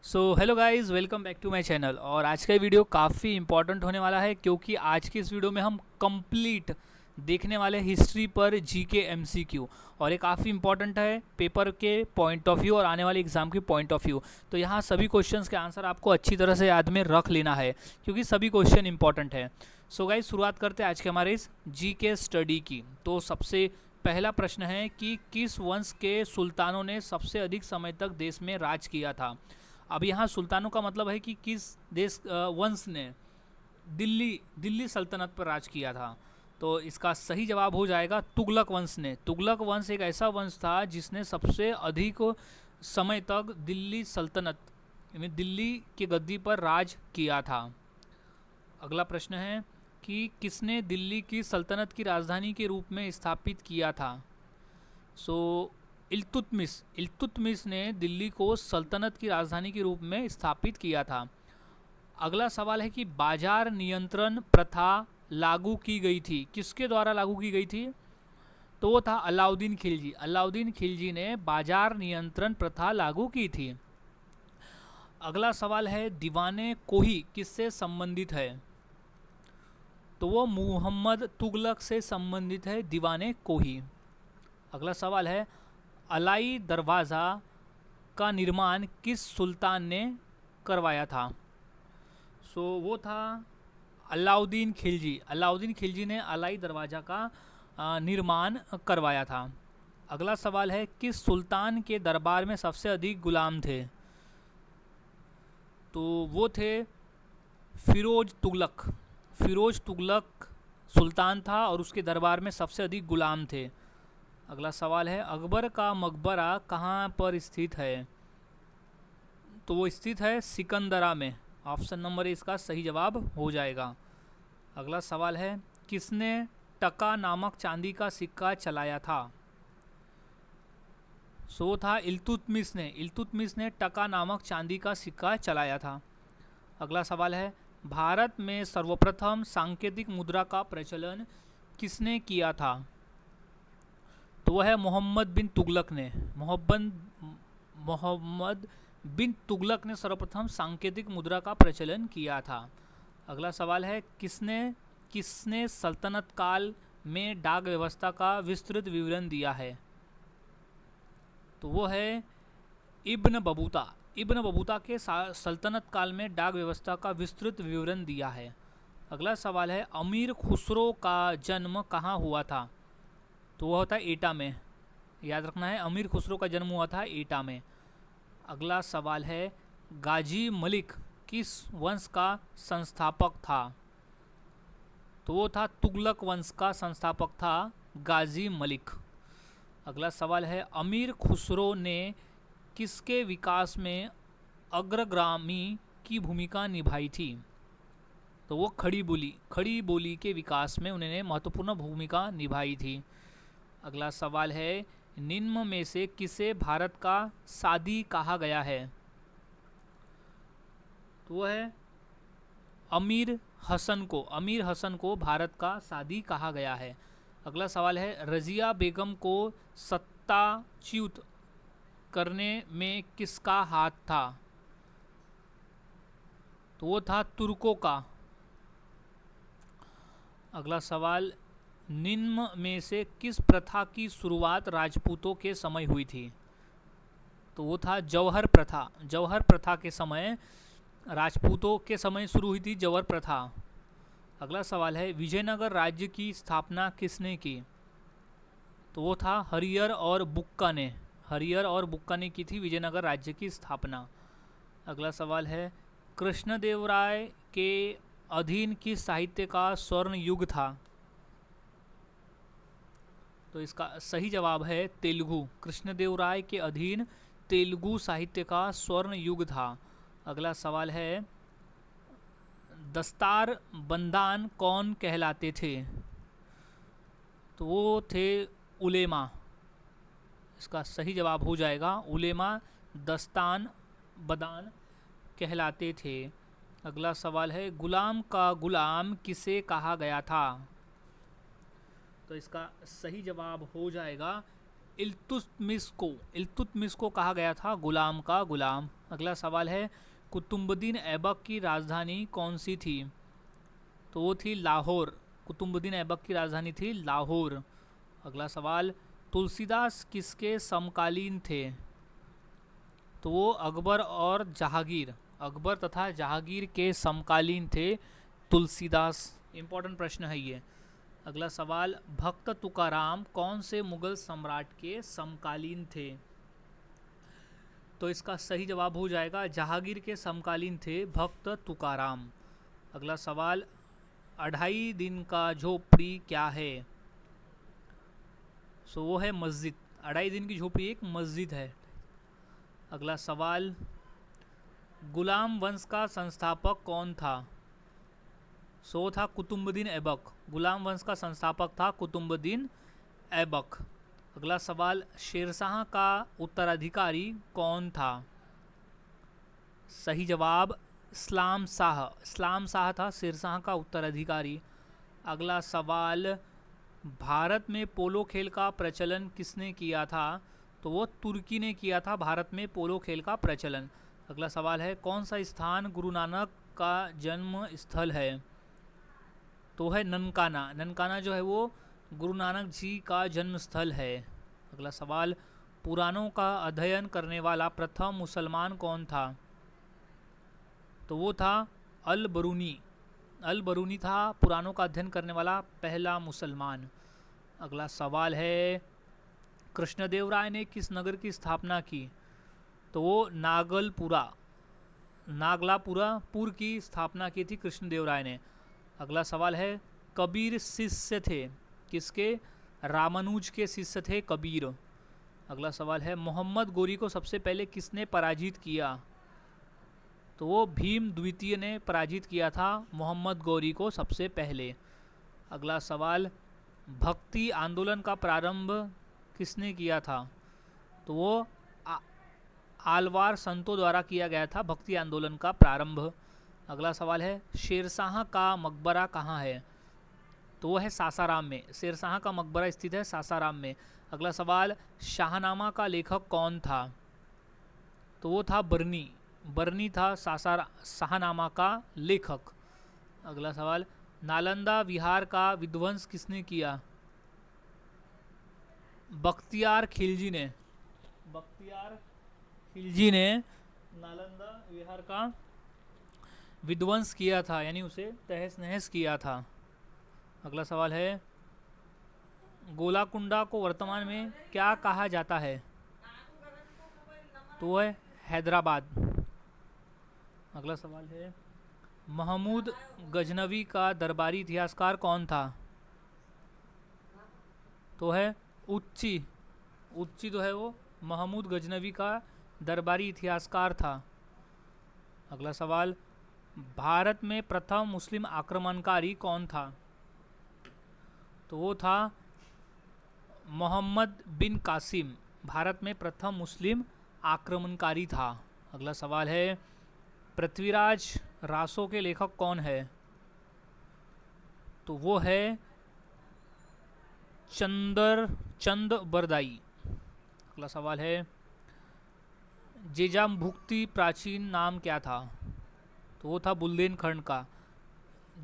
So hello guys, welcome back to my channel. और आज का वीडियो काफ़ी इंपॉर्टेंट होने वाला है क्योंकि आज की इस वीडियो में हम कंप्लीट देखने वाले हिस्ट्री पर जीके एमसीक्यू। और ये काफ़ी इंपॉर्टेंट है पेपर के पॉइंट ऑफ व्यू और आने वाले एग्जाम के पॉइंट ऑफ व्यू। तो यहाँ सभी क्वेश्चंस के आंसर आपको अच्छी तरह से याद में रख लेना है क्योंकि सभी क्वेश्चन इंपॉर्टेंट है। सो गाइस, शुरुआत करते हैं आज के हमारे इस जीके स्टडी की। तो सबसे पहला प्रश्न है कि किस वंश के सुल्तानों ने सबसे अधिक समय तक देश में राज किया था। अब यहाँ सुल्तानों का मतलब है कि किस देश वंश ने दिल्ली दिल्ली सल्तनत पर राज किया था। तो इसका सही जवाब हो जाएगा तुगलक वंश ने। तुगलक वंश एक ऐसा वंश था जिसने सबसे अधिक समय तक दिल्ली सल्तनत यानी दिल्ली की गद्दी पर राज किया था। अगला प्रश्न है कि किसने दिल्ली की सल्तनत की राजधानी के रूप में स्थापित किया था। सो इल्तुतमिश ने दिल्ली को सल्तनत की राजधानी के रूप में स्थापित किया था। अगला सवाल है कि बाजार नियंत्रण प्रथा लागू की गई थी, किसके द्वारा लागू की गई थी। तो वो था अलाउद्दीन खिलजी। अलाउद्दीन खिलजी ने बाजार नियंत्रण प्रथा लागू की थी। अगला सवाल है दीवाने कोही किससे संबंधित है। तो वो मुहम्मद तुगलक से संबंधित है दीवाने कोही। अगला सवाल है अलाई दरवाज़ा का निर्माण किस सुल्तान ने करवाया था। सो वो था अलाउद्दीन खिलजी। अलाउद्दीन खिलजी ने अलाई दरवाज़ा का निर्माण करवाया था। अगला सवाल है किस सुल्तान के दरबार में सबसे अधिक गुलाम थे। तो वो थे फिरोज तुगलक। फिरोज तुगलक सुल्तान था और उसके दरबार में सबसे अधिक गुलाम थे। अगला सवाल है अकबर का मकबरा कहाँ पर स्थित है। तो वो स्थित है सिकंदरा में। ऑप्शन नंबर ए इसका सही जवाब हो जाएगा। अगला सवाल है किसने टका नामक चांदी का सिक्का चलाया था। सो था इल्तुतमिश ने टका नामक चांदी का सिक्का चलाया था। अगला सवाल है भारत में सर्वप्रथम सांकेतिक मुद्रा का प्रचलन किसने किया था। तो वह है मोहम्मद बिन तुगलक ने। मोहम्मद बिन तुगलक ने सर्वप्रथम सांकेतिक मुद्रा का प्रचलन किया था। अगला सवाल है किसने सल्तनत काल में डाक व्यवस्था का विस्तृत विवरण दिया है। तो वो है इब्न बबूता। इब्न बबूता के सल्तनत काल में डाक व्यवस्था का विस्तृत विवरण दिया है। अगला सवाल है अमीर खुसरो का जन्म कहाँ हुआ था। तो वह होता है एटा में। याद रखना है अमीर खुसरो का जन्म हुआ था एटा में। अगला सवाल है गाजी मलिक किस वंश का संस्थापक था। तो वो था तुगलक वंश का संस्थापक था गाजी मलिक। अगला सवाल है अमीर खुसरो ने किसके विकास में अग्रगामी की भूमिका निभाई थी। तो वो खड़ी बोली के विकास में उन्होंने महत्वपूर्ण भूमिका निभाई थी। अगला सवाल है निम्न में से किसे भारत का सादी कहा गया है। तो वो है अमीर हसन को भारत का सादी कहा गया है। अगला सवाल है रजिया बेगम को सत्ताच्युत करने में किसका हाथ था। तो वो था तुर्कों का। अगला सवाल निम्न में से किस प्रथा की शुरुआत राजपूतों के समय हुई थी। तो वो था जौहर प्रथा। जौहर प्रथा के समय राजपूतों के समय शुरू हुई थी जौहर प्रथा। अगला सवाल है विजयनगर राज्य की स्थापना किसने की। तो वो था हरियर और बुक्का ने की थी विजयनगर राज्य की स्थापना। अगला सवाल है कृष्णदेवराय के अधीन किस साहित्य का स्वर्ण युग था। तो इसका सही जवाब है तेलुगु। कृष्णदेवराय के अधीन तेलुगु साहित्य का स्वर्ण युग था। अगला सवाल है दस्तार बंदान कौन कहलाते थे। तो वो थे उलेमा। इसका सही जवाब हो जाएगा उलेमा दस्तान बदान कहलाते थे। अगला सवाल है गुलाम का गुलाम किसे कहा गया था। तो इसका सही जवाब हो जाएगा इल्तुतमिश को कहा गया था गुलाम का गुलाम अगला सवाल है कुतुबुद्दीन ऐबक की राजधानी कौन सी थी? तो वो थी लाहौर। कुतुबुद्दीन ऐबक की राजधानी थी लाहौर। अगला सवाल, तुलसीदास किसके समकालीन थे? तो वो अकबर और जहांगीर, अकबर तथा जहांगीर के समकालीन थे तुलसीदास। इंपॉर्टेंट प्रश्न है ये। अगला सवाल, भक्त तुकाराम कौन से मुगल सम्राट के समकालीन थे? तो इसका सही जवाब हो जाएगा जहांगीर के समकालीन थे भक्त तुकाराम। अगला सवाल, 2.5 दिन का झोपड़ी क्या है? सो वो है मस्जिद। 2.5 दिन की झोपड़ी एक मस्जिद है। अगला सवाल, गुलाम वंश का संस्थापक कौन था? सो था कुतुबुद्दीन ऐबक। गुलाम वंश का संस्थापक था कुतुबुद्दीन ऐबक। अगला सवाल, शेरशाह का उत्तराधिकारी कौन था? सही जवाब इस्लाम शाह। इस्लाम शाह था शेरशाह का उत्तराधिकारी। अगला सवाल, भारत में पोलो खेल का प्रचलन किसने किया था? तो वो तुर्की ने किया था भारत में पोलो खेल का प्रचलन। अगला सवाल है, कौन सा स्थान गुरु नानक का जन्म स्थल है? तो है ननकाना। ननकाना जो है वो गुरु नानक जी का जन्म स्थल है। अगला सवाल, पुराणों का अध्ययन करने वाला प्रथम मुसलमान कौन था? तो वो था अल बरूनी। अल बरूनी था पुराणों का अध्ययन करने वाला पहला मुसलमान। अगला सवाल है, कृष्णदेव राय ने किस नगर की स्थापना की? तो वो नागलापुर की स्थापना की थी कृष्णदेव राय ने। अगला सवाल है, कबीर शिष्य थे किसके? रामानुज के शिष्य थे कबीर। अगला सवाल है, मोहम्मद गोरी को सबसे पहले किसने पराजित किया? तो वो भीम द्वितीय ने पराजित किया था मोहम्मद गोरी को सबसे पहले। अगला सवाल, भक्ति आंदोलन का प्रारंभ किसने किया था? तो वो आलवार संतों द्वारा किया गया था भक्ति आंदोलन का प्रारंभ। अगला सवाल है, शेरशाह का मकबरा कहाँ है? तो वो है सासाराम में। शेरशाह का मकबरा स्थित है सासाराम में। अगला सवाल, शाहनामा का लेखक कौन था? तो वो था बर्नी। बर्नी था शाहनामा का लेखक। अगला सवाल, नालंदा विहार का विध्वंस किसने किया? बख्तियार खिलजी ने। बख्तियार खिलजी ने नालंदा विहार का विध्वंस किया था, यानी उसे तहस नहस किया था। अगला सवाल है, गोलाकुंडा को वर्तमान में क्या कहा जाता है? तो है हैदराबाद। अगला सवाल है, महमूद गजनवी का दरबारी इतिहासकार कौन था? तो है उच्ची। उच्ची तो है वो महमूद गजनवी का दरबारी इतिहासकार था। अगला सवाल, भारत में प्रथम मुस्लिम आक्रमणकारी कौन था? तो वो था मोहम्मद बिन कासिम। भारत में प्रथम मुस्लिम आक्रमणकारी था। अगला सवाल है, पृथ्वीराज रासो के लेखक कौन है? तो वो है चंद बरदाई। अगला सवाल है, जेजामभुक्ति प्राचीन नाम क्या था? तो वो था बुंदेलखंड का।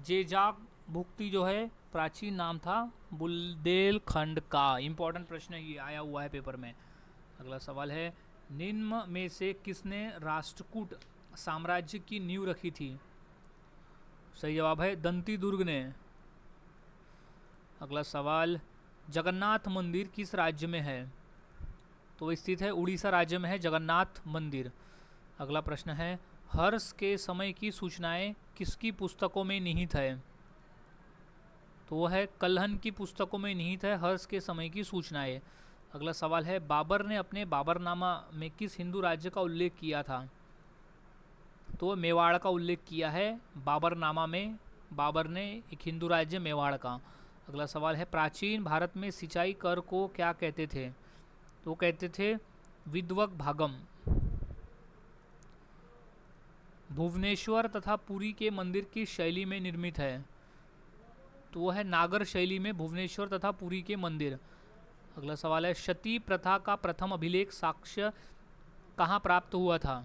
जेजामभुक्ति जो है प्राचीन नाम था बुंदेलखंड का। इंपॉर्टेंट प्रश्न ये आया हुआ है पेपर में। अगला सवाल है, निम्न में से किसने राष्ट्रकूट साम्राज्य की नींव रखी थी? सही जवाब है दंती दुर्ग ने। अगला सवाल, जगन्नाथ मंदिर किस राज्य में है? तो स्थित है उड़ीसा राज्य में है जगन्नाथ मंदिर। अगला प्रश्न है, हर्ष के समय की सूचनाएं किसकी पुस्तकों में निहित है? तो वो है कल्हन की पुस्तकों में निहित है हर्ष के समय की सूचनाएं। अगला सवाल है, बाबर ने अपने बाबरनामा में किस हिंदू राज्य का उल्लेख किया था? तो मेवाड़ का उल्लेख किया है बाबरनामा में। बाबर ने एक हिंदू राज्य मेवाड़ का। अगला सवाल है, प्राचीन भारत में सिंचाई कर को क्या कहते थे? तो कहते थे विद्वक भागम। भुवनेश्वर तथा पुरी के मंदिर की शैली में निर्मित है? तो वो है नागर शैली में भुवनेश्वर तथा पुरी के मंदिर। अगला सवाल है, सती प्रथा का प्रथम अभिलेख साक्ष्य कहाँ प्राप्त हुआ था?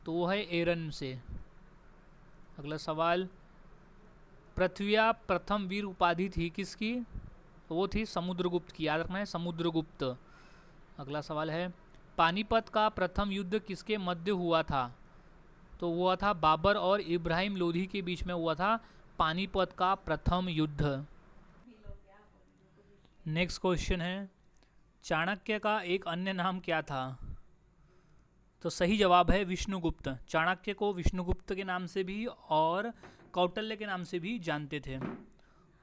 तो वो है एरन से। अगला सवाल, पृथ्विया प्रथम वीर उपाधि थी किसकी? तो वो थी समुद्रगुप्त की, याद रखना है, समुद्रगुप्त। अगला सवाल है, पानीपत का प्रथम युद्ध किसके मध्य हुआ था? तो हुआ था बाबर और इब्राहिम लोधी के बीच में हुआ था पानीपत का प्रथम युद्ध। नेक्स्ट क्वेश्चन है, चाणक्य का एक अन्य नाम क्या था? तो सही जवाब है विष्णुगुप्त। चाणक्य को विष्णुगुप्त के नाम से भी और कौटिल्य के नाम से भी जानते थे।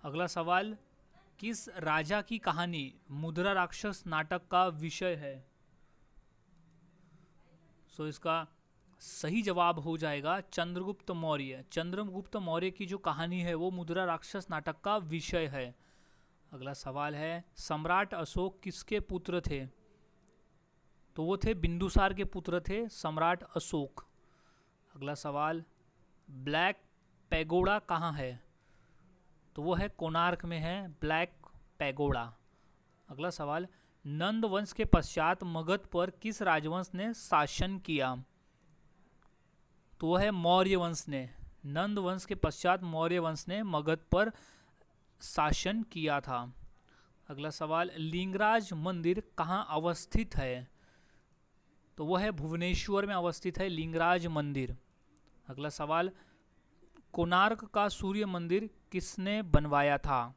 अगला सवाल, किस राजा की कहानी मुद्रा राक्षस नाटक का विषय है? सो इसका सही जवाब हो जाएगा चंद्रगुप्त मौर्य। चंद्रगुप्त मौर्य की जो कहानी है वो मुद्रा राक्षस नाटक का विषय है। अगला सवाल है, सम्राट अशोक किसके पुत्र थे? तो वो थे बिंदुसार के पुत्र थे सम्राट अशोक। अगला सवाल, ब्लैक पैगोडा कहाँ है? तो वो है कोणार्क में है ब्लैक पैगोडा। अगला सवाल, नंद वंश के पश्चात मगध पर किस राजवंश ने शासन किया? तो वो है मौर्य वंश ने। नंद वंश के पश्चात मौर्य वंश ने मगध पर शासन किया था। अगला सवाल, लिंगराज मंदिर कहाँ अवस्थित है? तो वह है भुवनेश्वर में अवस्थित है लिंगराज मंदिर। अगला सवाल, कोणार्क का सूर्य मंदिर किसने बनवाया था?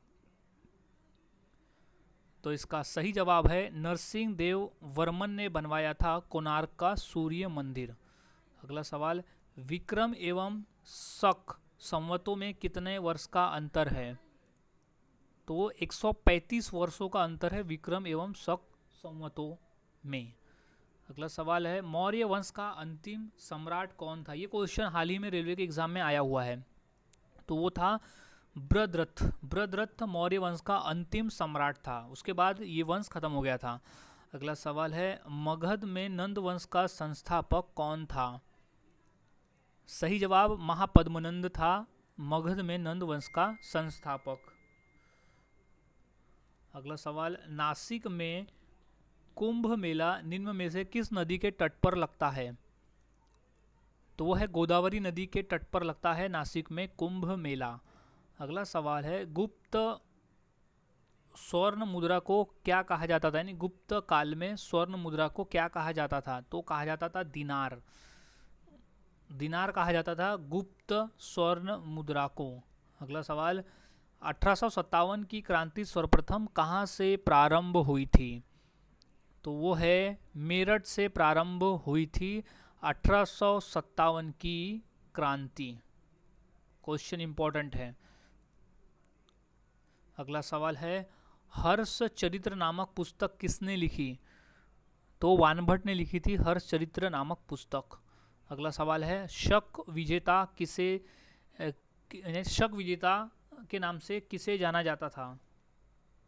तो इसका सही जवाब है नरसिंह देव वर्मन ने बनवाया था कोणार्क का सूर्य मंदिर। अगला सवाल, विक्रम एवं शक संवतों में कितने वर्ष का अंतर है? तो 135 वर्षों का अंतर है विक्रम एवं शक संवतों में। अगला सवाल है, मौर्य वंश का अंतिम सम्राट कौन था? ये क्वेश्चन हाल ही में रेलवे के एग्जाम में आया हुआ है। तो वो था बृहद्रथ। बृहद्रथ मौर्य वंश का अंतिम सम्राट था, उसके बाद ये वंश खत्म हो गया था। अगला सवाल है, मगध में नंद वंश का संस्थापक कौन था? सही जवाब महापद्मनंद था मगध में नंद वंश का संस्थापक। अगला सवाल, नासिक में कुंभ मेला निम्न में से किस नदी के तट पर लगता है? तो वो है गोदावरी नदी के तट पर लगता है नासिक में कुंभ मेला। अगला सवाल है, गुप्त स्वर्ण मुद्रा को क्या कहा जाता था? यानी गुप्त काल में स्वर्ण मुद्रा को क्या कहा जाता था? तो कहा जाता था दिनार। दिनार कहा जाता था गुप्त स्वर्ण मुद्रा को। अगला सवाल, 1857 की क्रांति सर्वप्रथम कहाँ से प्रारंभ हुई थी? तो वो है मेरठ से प्रारंभ हुई थी 1857 की क्रांति। क्वेश्चन इंपॉर्टेंट है। अगला सवाल है, हर्ष चरित्र नामक पुस्तक किसने लिखी? तो वानभट्ट ने लिखी थी हर्ष चरित्र नामक पुस्तक। अगला सवाल है, शक विजेता के नाम से किसे जाना जाता था?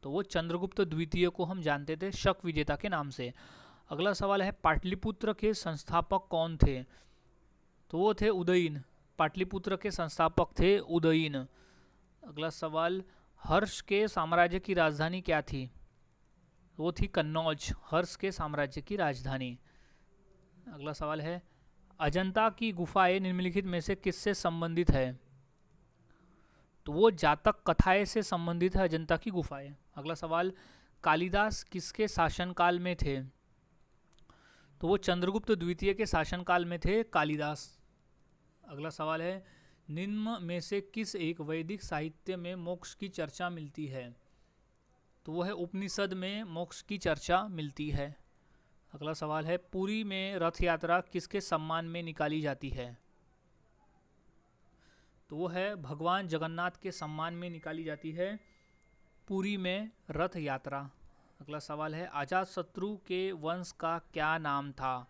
तो वो चंद्रगुप्त द्वितीय को हम जानते थे शक विजेता के नाम से। अगला सवाल है, पाटलिपुत्र के संस्थापक कौन थे? तो वो थे उदयन। पाटलिपुत्र के संस्थापक थे उदयन। अगला सवाल, हर्ष के साम्राज्य की राजधानी क्या थी? वो थी कन्नौज, हर्ष के साम्राज्य की राजधानी। अगला सवाल है, अजंता की गुफाएं निम्नलिखित में से किससे संबंधित है? तो वो जातक कथाएं से संबंधित है अजंता की गुफाएं। अगला सवाल, कालिदास किसके शासनकाल में थे? तो वो चंद्रगुप्त द्वितीय के शासनकाल में थे कालिदास। अगला सवाल है, निम्न में से किस एक वैदिक साहित्य में मोक्ष की चर्चा मिलती है? तो वो है उपनिषद में मोक्ष की चर्चा मिलती है। अगला सवाल है, पुरी में रथ यात्रा किसके सम्मान में निकाली जाती है? तो वो है भगवान जगन्नाथ के सम्मान में निकाली जाती है पुरी में रथ यात्रा। अगला सवाल है, अजातशत्रु के वंश का क्या नाम था?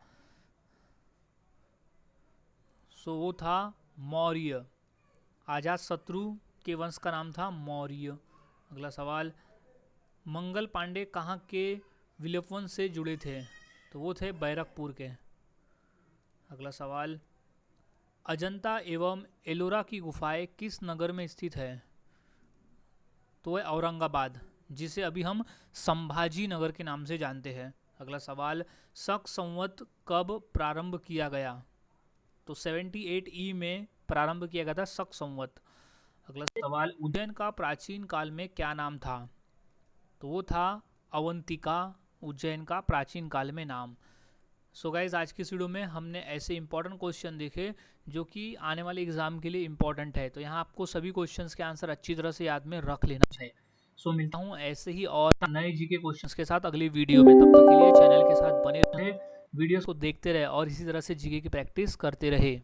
सो वो था मौर्य। अजातशत्रु के वंश का नाम था मौर्य। अगला सवाल, मंगल पांडे कहाँ के विलपवन से जुड़े थे? तो वो थे बैरकपुर के। अगला सवाल, अजंता एवं एलोरा की गुफाएं किस नगर में स्थित है? तो है औरंगाबाद, जिसे अभी हम संभाजी नगर के नाम से जानते हैं। अगला सवाल, शक संवत कब प्रारंभ किया गया? तो 78 ई में प्रारंभ किया गया था शक संवत। अगला सवाल, उज्जैन का प्राचीन काल में क्या नाम था? तो वो था अवंतिका, उज्जैन का प्राचीन काल में नाम। सो गाइज, आज की इस वीडियो में हमने ऐसे इंपॉर्टेंट क्वेश्चन देखे जो कि आने वाले एग्जाम के लिए इंपॉर्टेंट है। तो यहाँ आपको सभी क्वेश्चंस के आंसर अच्छी तरह से याद में रख लेना चाहिए। सो मिलता हूँ ऐसे ही और नए जीके क्वेश्चंस के साथ अगली वीडियो में। तब तक के लिए चैनल के साथ बने रहे, वीडियोस को देखते रहे और इसी तरह से जीके की प्रैक्टिस करते रहे।